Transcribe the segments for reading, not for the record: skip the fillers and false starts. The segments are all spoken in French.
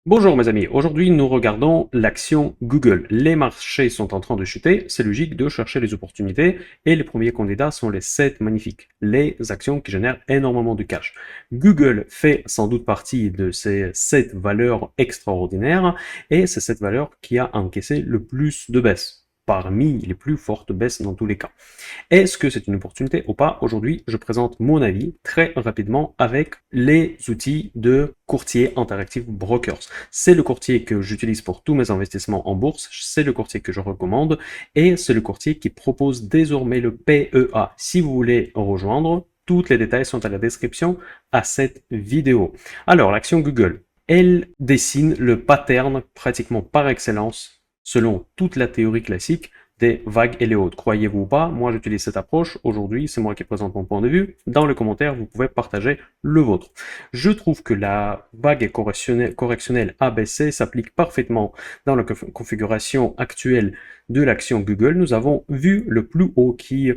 Bonjour mes amis, aujourd'hui nous regardons l'action Google. Les marchés sont en train de chuter, c'est logique de chercher les opportunités et les premiers candidats sont les 7 magnifiques, les actions qui génèrent énormément de cash. Google fait sans doute partie de ces 7 valeurs extraordinaires et c'est cette valeur qui a encaissé le plus de baisse, parmi les plus fortes baisses dans tous les cas. Est-ce que c'est une opportunité ou pas? Aujourd'hui, je présente mon avis très rapidement avec les outils de courtier interactif brokers. C'est le courtier que j'utilise pour tous mes investissements en bourse, c'est le courtier que je recommande et c'est le courtier qui propose désormais le PEA. Si vous voulez rejoindre, tous les détails sont à la description à cette vidéo. Alors, l'action Google, elle dessine le pattern pratiquement par excellence selon toute la théorie classique des vagues et les hautes. Croyez-vous ou pas, moi j'utilise cette approche. Aujourd'hui, c'est moi qui présente mon point de vue. Dans les commentaires, vous pouvez partager le vôtre. Je trouve que la vague correctionnelle ABC s'applique parfaitement dans la configuration actuelle de l'action Google. Nous avons vu le plus haut qui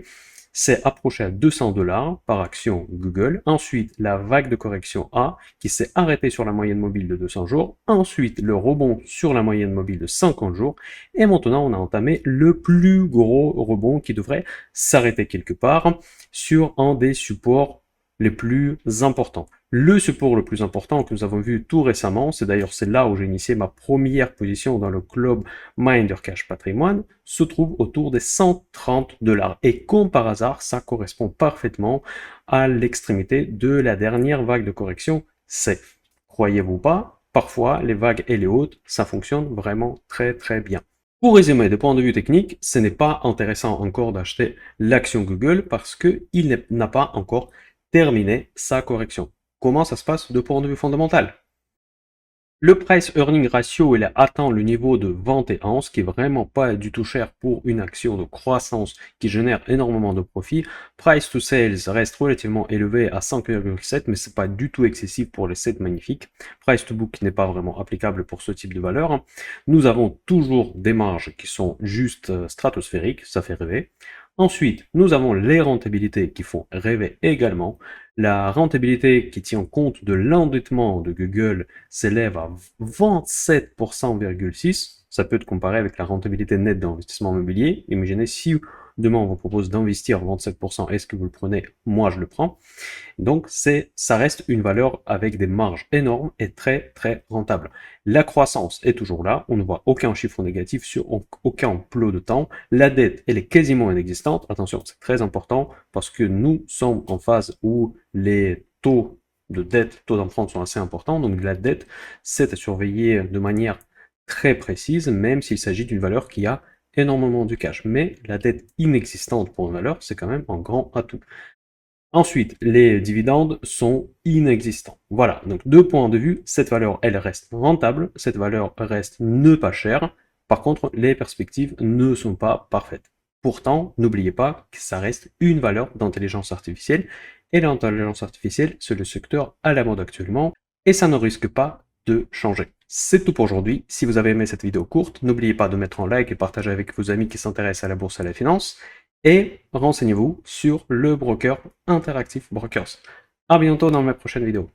s'est approché à 200 $ par action Google. Ensuite, la vague de correction A qui s'est arrêtée sur la moyenne mobile de 200 jours. Ensuite, le rebond sur la moyenne mobile de 50 jours. Et maintenant, on a entamé le plus gros rebond qui devrait s'arrêter quelque part sur un des supports les plus importants. Le support le plus important que nous avons vu tout récemment, c'est là où j'ai initié ma première position dans le club Minder Cash Patrimoine, se trouve autour des 130 $. Et comme par hasard, ça correspond parfaitement à l'extrémité de la dernière vague de correction C. Croyez-vous pas, parfois les vagues et les hautes, ça fonctionne vraiment très très bien. Pour résumer, de point de vue technique, ce n'est pas intéressant encore d'acheter l'action Google parce qu'il n'a pas encore terminé sa correction. Comment ça se passe de point de vue fondamental? Le price earning ratio, il a atteint le niveau de 21, ce qui est vraiment pas du tout cher pour une action de croissance qui génère énormément de profits. Price to sales reste relativement élevé à 5,7, mais c'est pas du tout excessif pour les 7 magnifiques. Price to book n'est pas vraiment applicable pour ce type de valeur. Nous avons toujours des marges qui sont juste stratosphériques, ça fait rêver. Ensuite, nous avons les rentabilités qui font rêver également. La rentabilité qui tient compte de l'endettement de Google s'élève à 27,6%. Ça peut être comparé avec la rentabilité nette d'investissement immobilier. Imaginez si demain on vous propose d'investir 27%, est-ce que vous le prenez? Moi je le prends. Donc ça reste une valeur avec des marges énormes et très très rentable. La croissance est toujours là, on ne voit aucun chiffre négatif sur aucun plot de temps. La dette, elle est quasiment inexistante. Attention, c'est très important parce que nous sommes en phase où les taux de dette, taux d'emprunt sont assez importants. Donc la dette, c'est à surveiller de manière très précise, même s'il s'agit d'une valeur qui a énormément de cash. Mais la dette inexistante pour une valeur, c'est quand même un grand atout. Ensuite, les dividendes sont inexistants. Voilà, donc deux points de vue, cette valeur, elle reste rentable, cette valeur reste ne pas chère. Par contre, les perspectives ne sont pas parfaites. Pourtant, n'oubliez pas que ça reste une valeur d'intelligence artificielle, et l'intelligence artificielle, c'est le secteur à la mode actuellement, et ça ne risque pas de changer. C'est tout pour aujourd'hui. Si vous avez aimé cette vidéo courte, n'oubliez pas de mettre un like et partager avec vos amis qui s'intéressent à la bourse et à la finance. Et renseignez-vous sur le broker Interactive Brokers. À bientôt dans ma prochaine vidéo.